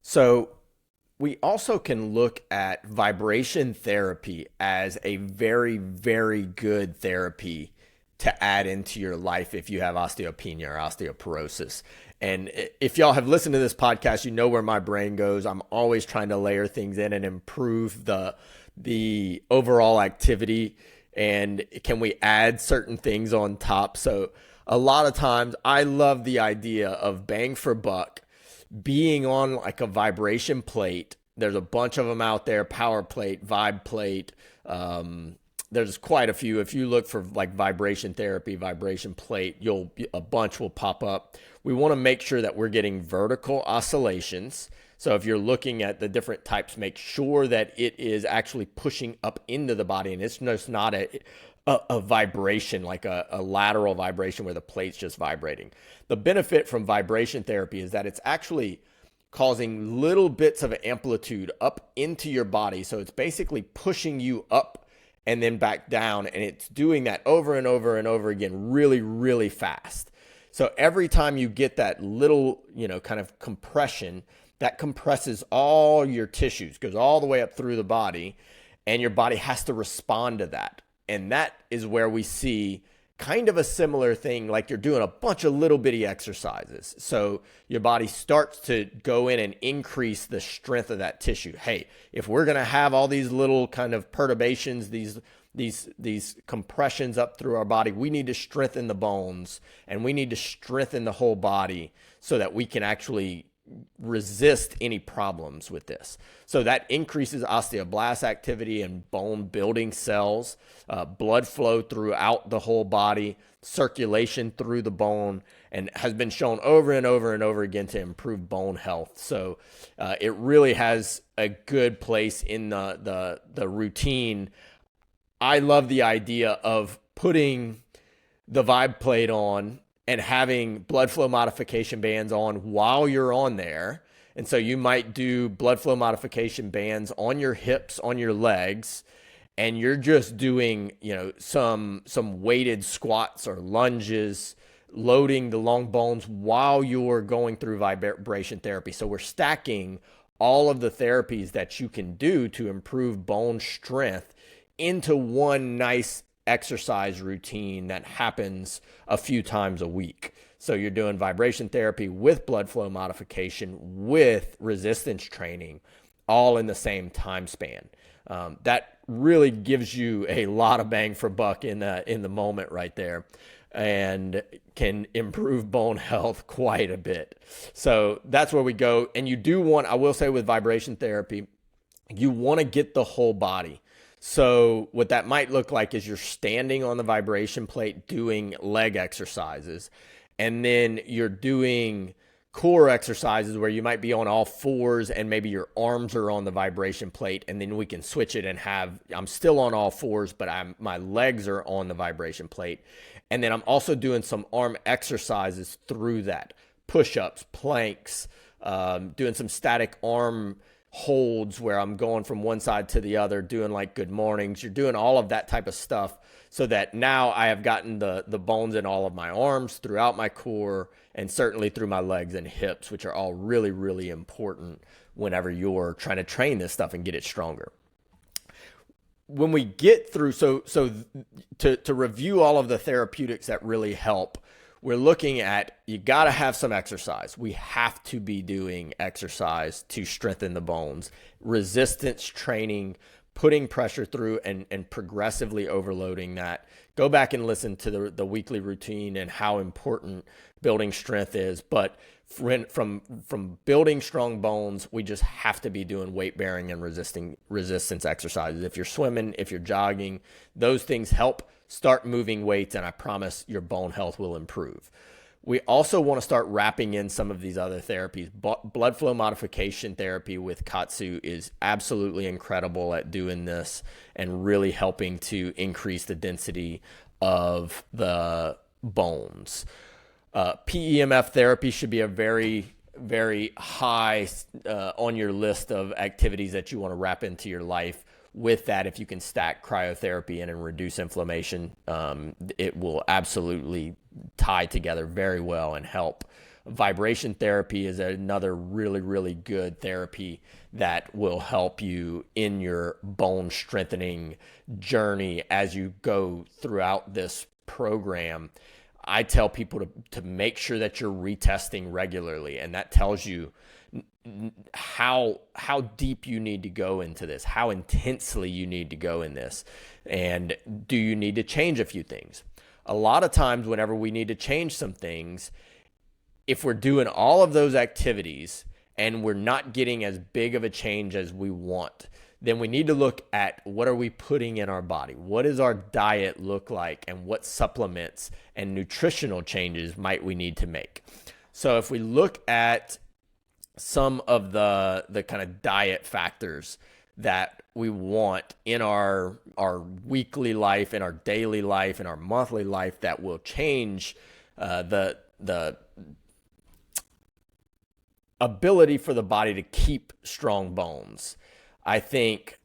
So we also can look at vibration therapy as a very, very good therapy to add into your life if you have osteopenia or osteoporosis. And if y'all have listened to this podcast, you know where my brain goes. I'm always trying to layer things in and improve the overall activity. And can we add certain things on top? So a lot of times I love the idea of bang for buck being on like a vibration plate. There's a bunch of them out there: power plate, vibe plate. There's quite a few. If you look for like vibration therapy, vibration plate, a bunch will pop up. We want to make sure that we're getting vertical oscillations. So if you're looking at the different types, make sure that it is actually pushing up into the body, and it's just not a vibration, like a lateral vibration where the plate's just vibrating. The benefit from vibration therapy is that it's actually causing little bits of amplitude up into your body. So it's basically pushing you up and then back down. And it's doing that over and over and over again, really, really fast. So every time you get that little, kind of compression, that compresses all your tissues, goes all the way up through the body, and your body has to respond to that. And that is where we see kind of a similar thing, like you're doing a bunch of little bitty exercises. So your body starts to go in and increase the strength of that tissue. Hey, if we're going to have all these little kind of perturbations, these compressions up through our body, we need to strengthen the bones and we need to strengthen the whole body so that we can actually resist any problems with this. So that increases osteoblast activity and bone building cells, blood flow throughout the whole body, circulation through the bone, and has been shown over and over and over again to improve bone health. So it really has a good place in the routine. I love the idea of putting the vibe plate on and having blood flow modification bands on while you're on there. And so you might do blood flow modification bands on your hips, on your legs, and you're just doing, some weighted squats or lunges, loading the long bones while you're going through vibration therapy. So we're stacking all of the therapies that you can do to improve bone strength into one nice exercise routine that happens a few times a week. So you're doing vibration therapy with blood flow modification, with resistance training, all in the same time span. That really gives you a lot of bang for buck in the moment right there, and can improve bone health quite a bit. So that's where we go. And you do want, I will say with vibration therapy, you want to get the whole body. So what that might look like is you're standing on the vibration plate doing leg exercises, and then you're doing core exercises where you might be on all fours and maybe your arms are on the vibration plate, and then we can switch it and I'm still on all fours, but my legs are on the vibration plate. And then I'm also doing some arm exercises through that, push-ups, planks, doing some static arm holds where I'm going from one side to the other, doing like good mornings. You're doing all of that type of stuff so that now I have gotten the bones in all of my arms, throughout my core, and certainly through my legs and hips, which are all really, really important whenever you're trying to train this stuff and get it stronger. When we get through, so to review all of the therapeutics that really help, we're looking at, you got to have some exercise. We have to be doing exercise to strengthen the bones. Resistance training, putting pressure through and progressively overloading that. Go back and listen to the weekly routine and how important building strength is. But from building strong bones, we just have to be doing weight bearing and resistance exercises. If you're swimming, if you're jogging, those things help. Start moving weights, and I promise your bone health will improve. We also want to start wrapping in some of these other therapies. Blood flow modification therapy with Katsu is absolutely incredible at doing this and really helping to increase the density of the bones. PEMF therapy should be a very, very high on your list of activities that you want to wrap into your life. With that, if you can stack cryotherapy in and reduce inflammation, it will absolutely tie together very well and help. Vibration therapy is another really, really good therapy that will help you in your bone strengthening journey as you go throughout this program. I tell people to make sure that you're retesting regularly, and that tells you how deep you need to go into this, how intensely you need to go in this, and do you need to change a few things. A lot of times whenever we need to change some things, if we're doing all of those activities and we're not getting as big of a change as we want, then we need to look at what are we putting in our body? What does our diet look like, and what supplements and nutritional changes might we need to make? So if we look at some of the kind of diet factors that we want in our weekly life, in our daily life, in our monthly life, that will change the ability for the body to keep strong bones, I think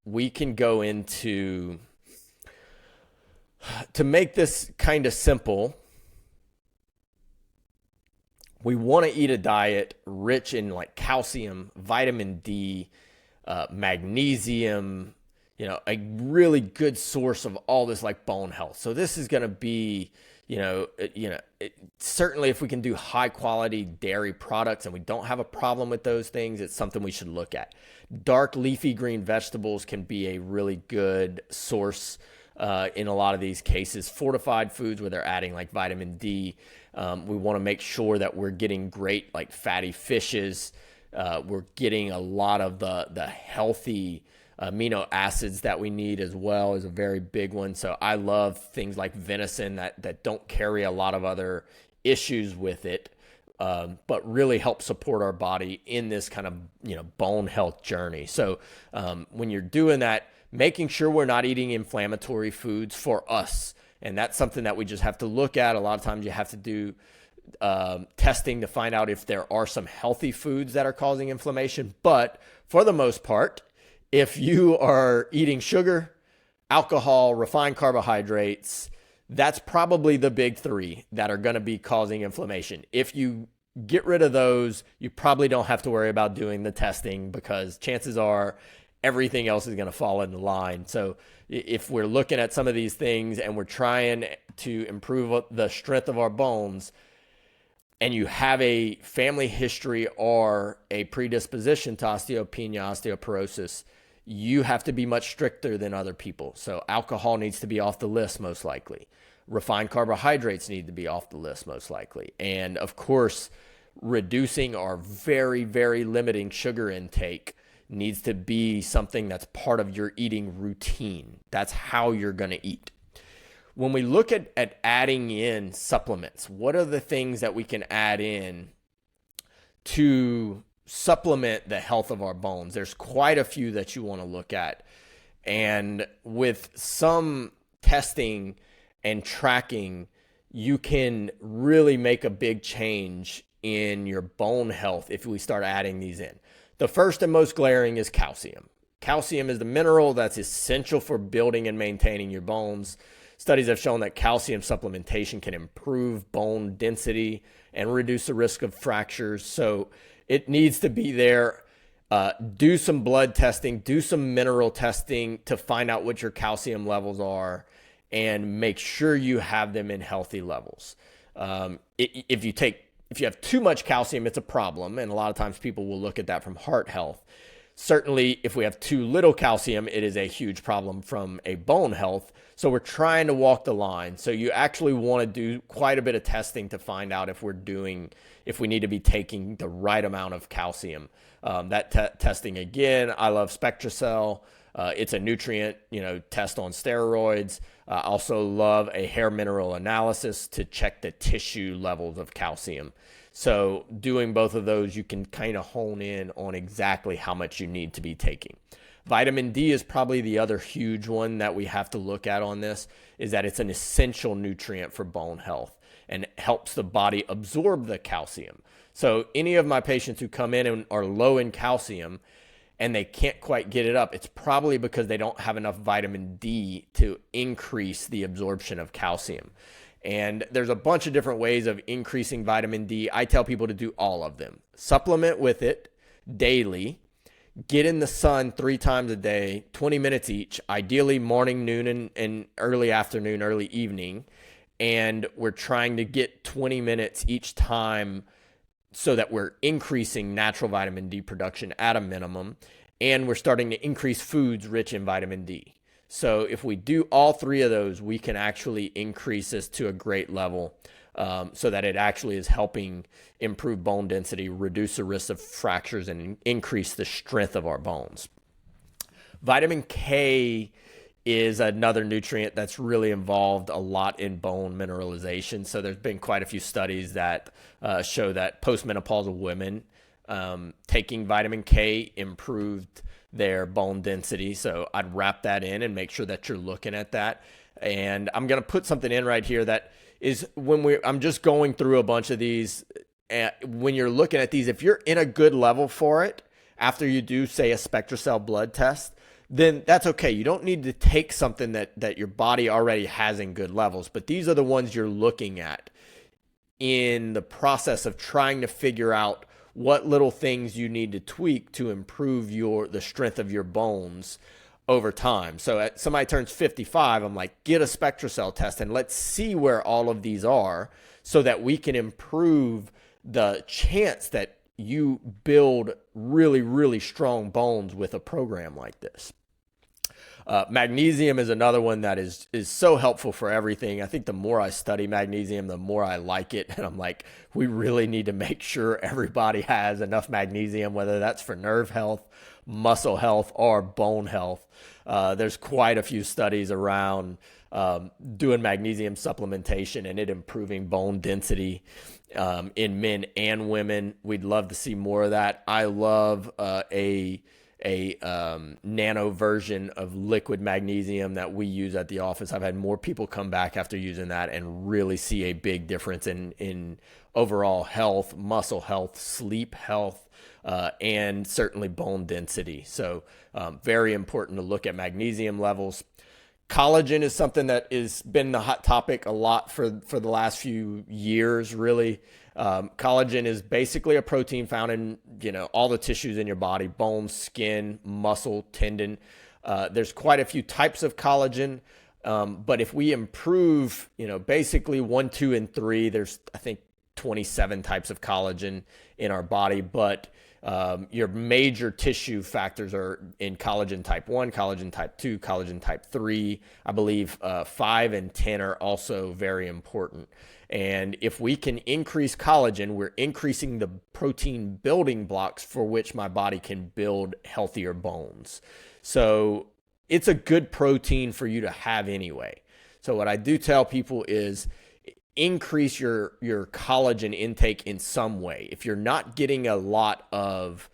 we can go into, to make this kind of simple, we want to eat a diet rich in like calcium, vitamin D, magnesium, a really good source of all this like bone health. So this is going to be, certainly if we can do high quality dairy products and we don't have a problem with those things, it's something we should look at. Dark leafy green vegetables can be a really good source in a lot of these cases. Fortified foods where they're adding like vitamin D. We want to make sure that we're getting great like fatty fishes. We're getting a lot of the healthy amino acids that we need as well is a very big one. So I love things like venison that don't carry a lot of other issues with it, but really help support our body in this kind of, bone health journey. So when you're doing that, making sure we're not eating inflammatory foods for us. And that's something that we just have to look at. A lot of times you have to do testing to find out if there are some healthy foods that are causing inflammation. But for the most part, if you are eating sugar, alcohol, refined carbohydrates, that's probably the big three that are going to be causing inflammation. If you get rid of those, you probably don't have to worry about doing the testing, because chances are everything else is going to fall into line. So if we're looking at some of these things and we're trying to improve the strength of our bones, and you have a family history or a predisposition to osteopenia, osteoporosis, you have to be much stricter than other people. So alcohol needs to be off the list, most likely. Refined carbohydrates need to be off the list, most likely. And of course, reducing or very, very limiting sugar intake needs to be something that's part of your eating routine. That's how you're going to eat. When we look at adding in supplements, what are the things that we can add in to supplement the health of our bones? There's quite a few that you want to look at. And with some testing and tracking, you can really make a big change in your bone health if we start adding these in. The first and most glaring is calcium. Calcium is the mineral that's essential for building and maintaining your bones. Studies have shown that calcium supplementation can improve bone density and reduce the risk of fractures. So it needs to be there. Do some blood testing, do some mineral testing to find out what your calcium levels are, and make sure you have them in healthy levels. If you have too much calcium, it's a problem. And a lot of times people will look at that from heart health. Certainly, if we have too little calcium, it is a huge problem from a bone health. So we're trying to walk the line. So you actually want to do quite a bit of testing to find out if we need to be taking the right amount of calcium. Testing, again, I love SpectraCell. It's a nutrient, test on steroids. I also love a hair mineral analysis to check the tissue levels of calcium. So doing both of those, you can kind of hone in on exactly how much you need to be taking. Vitamin D is probably the other huge one that we have to look at on this, is that it's an essential nutrient for bone health and helps the body absorb the calcium. So any of my patients who come in and are low in calcium and they can't quite get it up, it's probably because they don't have enough vitamin D to increase the absorption of calcium. And there's a bunch of different ways of increasing vitamin D. I tell people to do all of them. Supplement with it daily. Get in the sun 3 times a day, 20 minutes each, ideally morning, noon, and early afternoon, early evening. And we're trying to get 20 minutes each time so that we're increasing natural vitamin D production at a minimum. And we're starting to increase foods rich in vitamin D. So if we do all 3 of those, we can actually increase this to a great level, so that it actually is helping improve bone density, reduce the risk of fractures, and increase the strength of our bones. Vitamin K is another nutrient that's really involved a lot in bone mineralization. So there's been quite a few studies that show that postmenopausal women taking vitamin K improved their bone density. So I'd wrap that in and make sure that you're looking at that. And I'm going to put something in right here that is I'm just going through a bunch of these. When you're looking at these, if you're in a good level for it, after you do, say, a SpectraCell blood test, then that's okay. You don't need to take something that your body already has in good levels, but these are the ones you're looking at in the process of trying to figure out what little things you need to tweak to improve the strength of your bones over time. So somebody turns 55, I'm like, get a SpectraCell test and let's see where all of these are so that we can improve the chance that you build really, really strong bones with a program like this. Magnesium is another one that is so helpful for everything. I think the more I study magnesium, the more I like it. And I'm like, we really need to make sure everybody has enough magnesium, whether that's for nerve health, muscle health, or bone health. There's quite a few studies around doing magnesium supplementation and it improving bone density in men and women. We'd love to see more of that. I love a nano version of liquid magnesium that we use at the office. I've had more people come back after using that and really see a big difference in overall health, muscle health, sleep health, and certainly bone density. So very important to look at magnesium levels. Collagen is something that has been the hot topic a lot for the last few years, really. Collagen is basically a protein found in, all the tissues in your body: bone, skin, muscle, tendon. There's quite a few types of collagen. But if we improve, basically 1, 2, and 3, there's, I think, 27 types of collagen in our body. But your major tissue factors are in collagen type 1, collagen type 2, collagen type 3. I believe 5 and 10 are also very important. And if we can increase collagen, we're increasing the protein building blocks for which my body can build healthier bones. So it's a good protein for you to have anyway. So what I do tell people is increase your collagen intake in some way. If you're not getting a lot of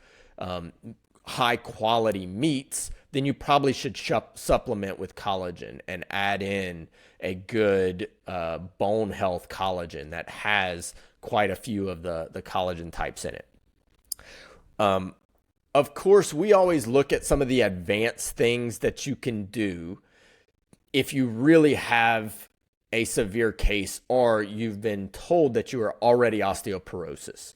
high quality meats, then you probably should supplement with collagen and add in a good bone health collagen that has quite a few of the collagen types in it. Of course, we always look at some of the advanced things that you can do if you really have a severe case or you've been told that you are already osteoporosis.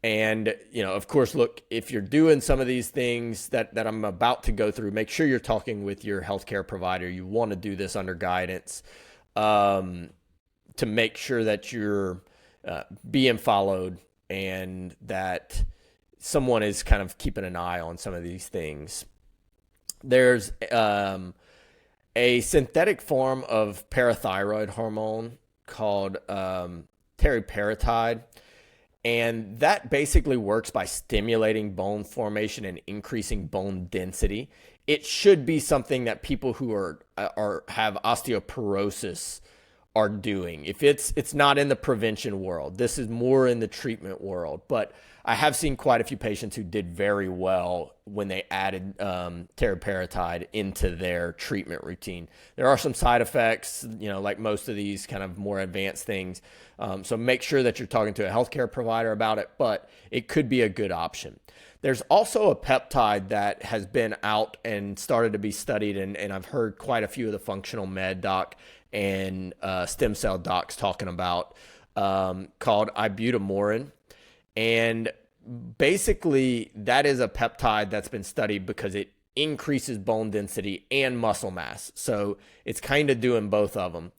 And, of course, look, if you're doing some of these things that I'm about to go through, make sure you're talking with your healthcare provider. You want to do this under guidance to make sure that you're being followed and that someone is kind of keeping an eye on some of these things. There's a synthetic form of parathyroid hormone called teriparatide. And that basically works by stimulating bone formation and increasing bone density. It should be something that people who have osteoporosis are doing. If it's not in the prevention world, this is more in the treatment world. But I have seen quite a few patients who did very well when they added teriparatide into their treatment routine. There are some side effects, like most of these kind of more advanced things. So make sure that you're talking to a healthcare provider about it, but it could be a good option. There's also a peptide that has been out and started to be studied, and I've heard quite a few of the functional med doc and stem cell docs talking about, called ibutamorin. And basically, that is a peptide that's been studied because it increases bone density and muscle mass. So it's kind of doing both of them.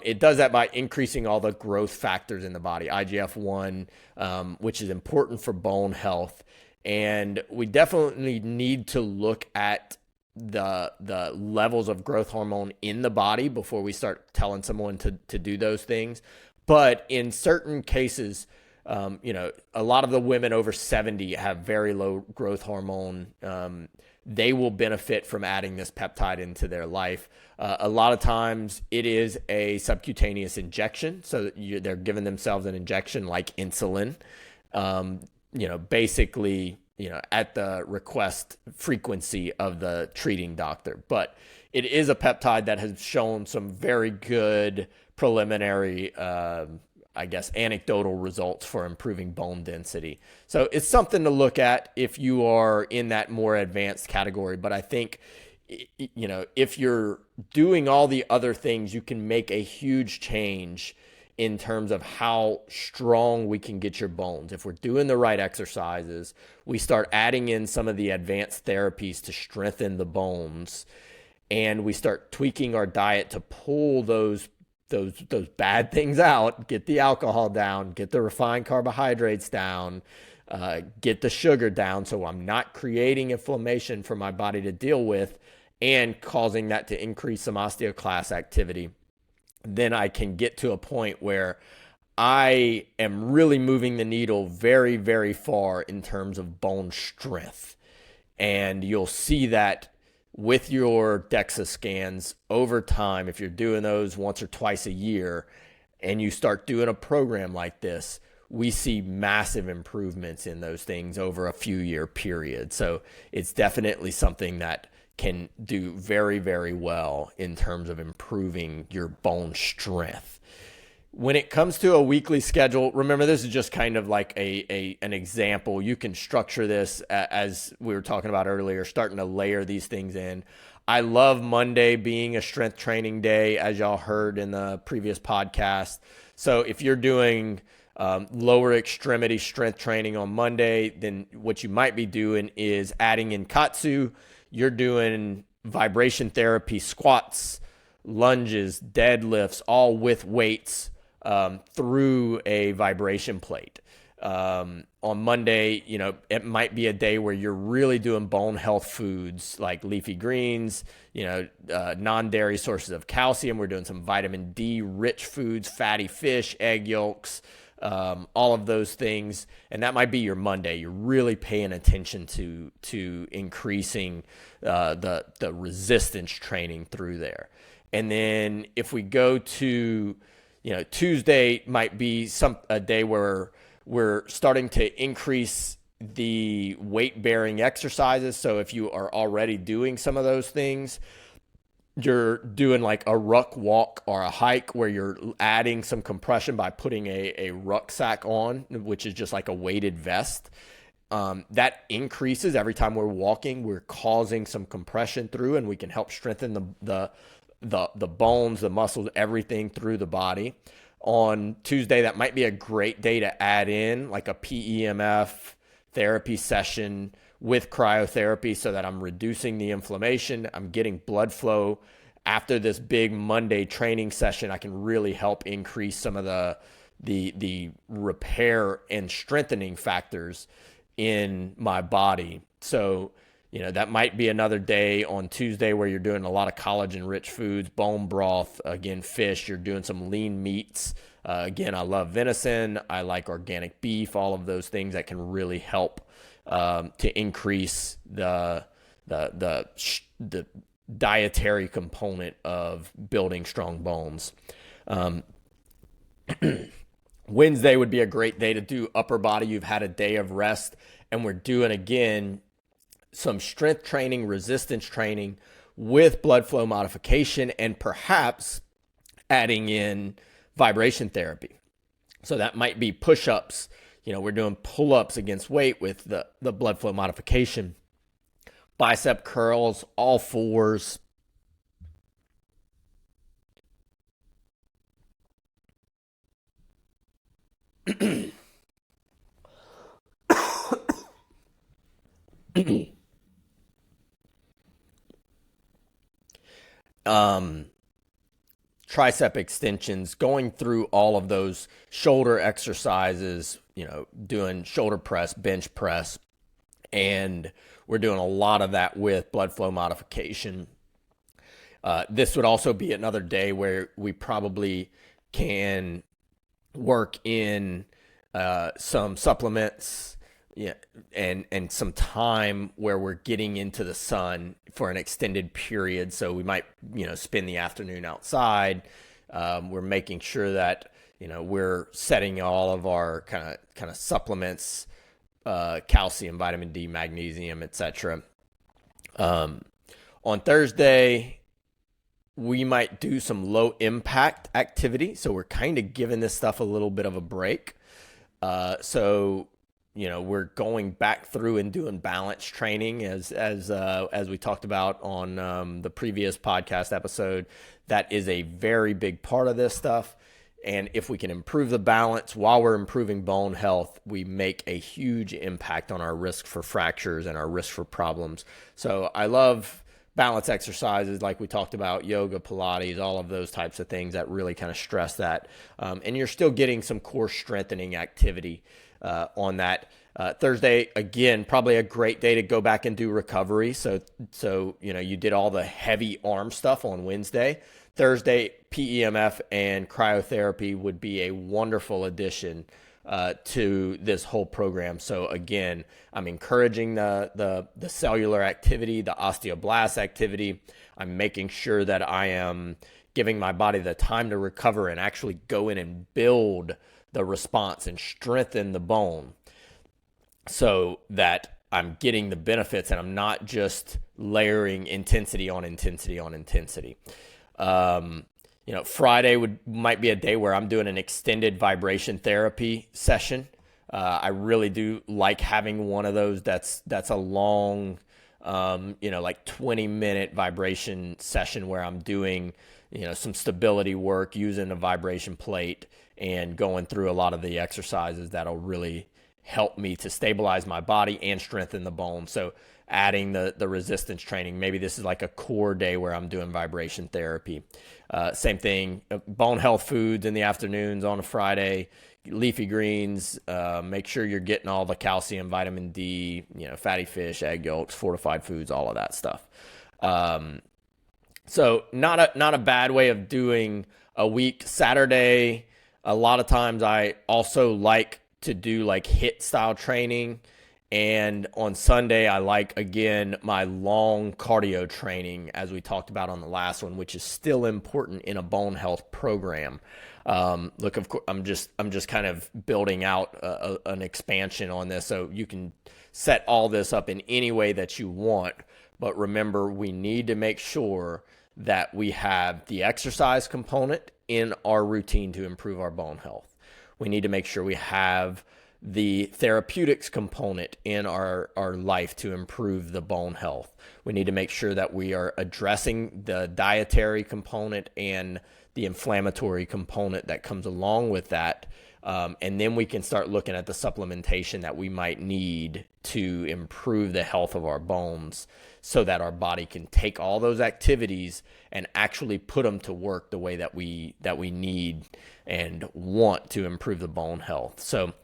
It does that by increasing all the growth factors in the body, IGF-1, which is important for bone health. And we definitely need to look at the levels of growth hormone in the body before we start telling someone to do those things. But in certain cases, a lot of the women over 70 have very low growth hormone. They will benefit from adding this peptide into their life. A lot of times it is a subcutaneous injection. So they're giving themselves an injection like insulin, basically, at the request frequency of the treating doctor. But it is a peptide that has shown some very good preliminary, anecdotal results for improving bone density. So it's something to look at if you are in that more advanced category. But I think, if you're doing all the other things, you can make a huge change in terms of how strong we can get your bones. If we're doing the right exercises, we start adding in some of the advanced therapies to strengthen the bones, and we start tweaking our diet to pull those bad things out, get the alcohol down, get the refined carbohydrates down, get the sugar down, so I'm not creating inflammation for my body to deal with and causing that to increase some osteoclast activity. Then I can get to a point where I am really moving the needle very, very far in terms of bone strength. And you'll see that with your DEXA scans over time. If you're doing those once or twice a year and you start doing a program like this, we see massive improvements in those things over a few year period. So it's definitely something that can do very, very well in terms of improving your bone strength. When it comes to a weekly schedule, remember, this is just kind of like an example. You can structure this as we were talking about earlier, starting to layer these things in. I love Monday being a strength training day, as y'all heard in the previous podcast. So if you're doing lower extremity strength training on Monday, then what you might be doing is adding in Katsu. You're doing vibration therapy, squats, lunges, deadlifts, all with weights through a vibration plate. On Monday, it might be a day where you're really doing bone health foods like leafy greens, non-dairy sources of calcium. We're doing some vitamin D rich foods, fatty fish, egg yolks, all of those things. And that might be your Monday. You're really paying attention to increasing the resistance training through there. And then if we go to, Tuesday might be a day where we're starting to increase the weight bearing exercises. So if you are already doing some of those things, you're doing like a ruck walk or a hike where you're adding some compression by putting a rucksack on, which is just like a weighted vest. That increases every time we're walking. We're causing some compression through, and we can help strengthen the bones, the muscles, everything through the body. On Tuesday, that might be a great day to add in like a PEMF therapy session with cryotherapy so that I'm reducing the inflammation. I'm getting blood flow. After this big Monday training session, I can really help increase some of the repair and strengthening factors in my body. So, that might be another day on Tuesday where you're doing a lot of collagen-rich foods, bone broth, again, fish. You're doing some lean meats. Again, I love venison. I like organic beef, all of those things that can really help to increase the dietary component of building strong bones. Wednesday would be a great day to do upper body. You've had a day of rest, and we're doing, again, some strength training, resistance training with blood flow modification, and perhaps adding in vibration therapy. So that might be push-ups. We're doing pull-ups against weight with the blood flow modification, bicep curls, all fours, um, Tricep extensions, going through all of those shoulder exercises, doing shoulder press, bench press, and we're doing a lot of that with blood flow modification. This would also be another day where we probably can work in some supplements, yeah, and some time where we're getting into the sun for an extended period. So we might, spend the afternoon outside. We're making sure that, we're setting all of our kind of supplements, calcium, vitamin D, magnesium, etc. On Thursday, we might do some low impact activity. So we're kind of giving this stuff a little bit of a break. So we're going back through and doing balance training as we talked about on the previous podcast episode. That is a very big part of this stuff. And if we can improve the balance while we're improving bone health, we make a huge impact on our risk for fractures and our risk for problems. So I love balance exercises like we talked about, yoga, Pilates, all of those types of things that really kind of stress that. And you're still getting some core strengthening activity on that. Thursday, again, probably a great day to go back and do recovery. So you did all the heavy arm stuff on Wednesday. Thursday, PEMF and cryotherapy would be a wonderful addition to this whole program. So again, I'm encouraging the cellular activity, the osteoblast activity. I'm making sure that I am giving my body the time to recover and actually go in and build the response and strengthen the bone so that I'm getting the benefits and I'm not just layering intensity on intensity on intensity. Friday might be a day where I'm doing an extended vibration therapy session. I really do like having one of those that's a long, like 20-minute vibration session where I'm doing, some stability work using a vibration plate and going through a lot of the exercises that'll really help me to stabilize my body and strengthen the bone. So adding the resistance training, maybe this is like a core day where I'm doing vibration therapy. Same thing, bone health foods in the afternoons on a Friday, leafy greens, make sure you're getting all the calcium, vitamin D, fatty fish, egg yolks, fortified foods, all of that stuff. So not a bad way of doing a week. Saturday, a lot of times I also like to do like HIIT style training. And on Sunday, I like, again, my long cardio training, as we talked about on the last one, which is still important in a bone health program. Look, of course, I'm just kind of building out an expansion on this, so you can set all this up in any way that you want. But remember, we need to make sure that we have the exercise component in our routine to improve our bone health. We need to make sure we have the therapeutics component in our life to improve the bone health. We need to make sure that we are addressing the dietary component and the inflammatory component that comes along with that. And then we can start looking at the supplementation that we might need to improve the health of our bones so that our body can take all those activities and actually put them to work the way that we need and want to improve the bone health. So